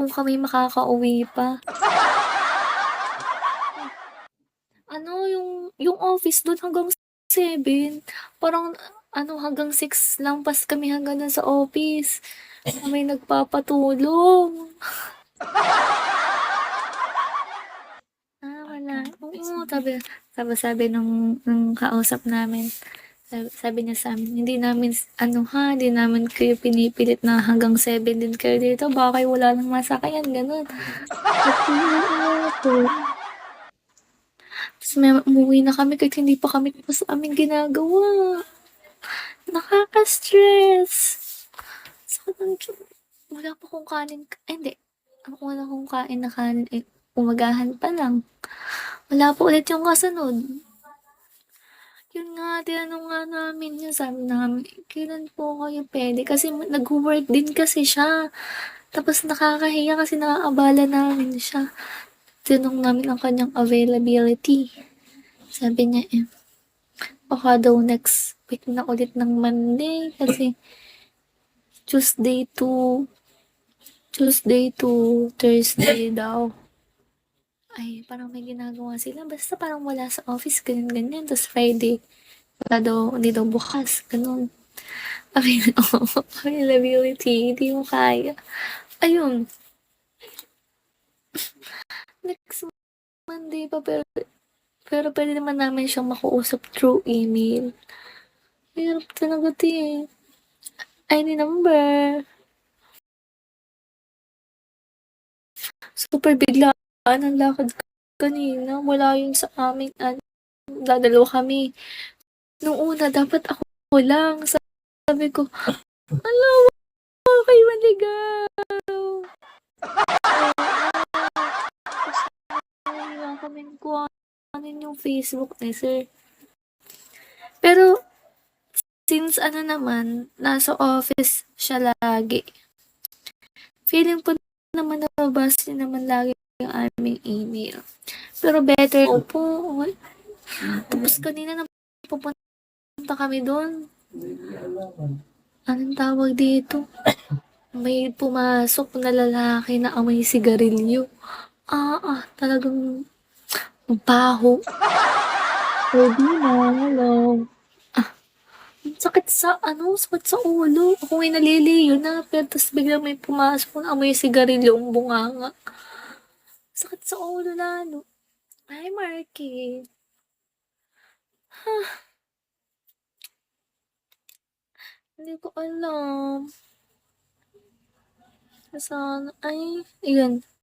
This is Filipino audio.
kung kami makakauwi pa. Ano yung office dun hanggang 7, parang ano hanggang 6 lampas kami hanggang dun sa office. May nagpapatulong. Wala. Oo, sabi nung kausap namin, sabi niya sa'min, "Hindi namin ano ha, hindi namin kayo pinipilit na hanggang 7 din kayo dito, baka kayo wala ng masakayan," gano'n. Sabi ko, "Oo nga po." Ta's umuwi na kami kahit hindi pa kami tapos sa aming ginagawa. Nakaka-stress. Sakit ng tiyan. Wala pa akong kanin ay hindi, ang una kong kain na kanin, eh, umagahan pa lang. Wala pa ulit yung kasunod. Yun nga, tinanong nga namin yun, sabi namin, "Kailan po kayo puwede?" Kasi nagwo-work din kasi siya. Tapos nakakahiya kasi naaabala namin siya. Tinanong namin ang kanyang availability. Sabi niya, eh, baka daw next week na ulit ng Monday kasi Tuesday to Tuesday to Thursday daw. Ay, parang may ginagawa sila. Basta parang wala sa office, ganyan-ganyan. Tapos Friday, wala daw, hindi daw bukas, ganun. Availability, hindi mo kaya. Ayun, next Monday pa, pero pwede naman namin siyang makausap through email. Hirap talaga eh. ID number. Super biglaan ang lakad kanina. Wala yun sa amin. Dadalawa kami. Nung una, dapat ako lang. Sabi ko, alam mo, kayo maligaw. Wala kaming kuhanin yung Facebook ni sir. Pero, since ano naman, nasa office siya lagi. Feeling ko naman nababasa naman lagi yung aming email. Pero better po. Tapos kanina na pupunta kami doon. Anong tawag dito? May pumasok na lalaki na amoy sigarilyo. Talagang baho. Pwede na, hello. Sakit sa ulo. Ako may naliliyo na, pero tapos biglang may pumasok na amoy sigarilyo ang bunganga. Sakit sa ulo lalo. Ay, Marky. Hindi ko alam. Sana, ay, ayun.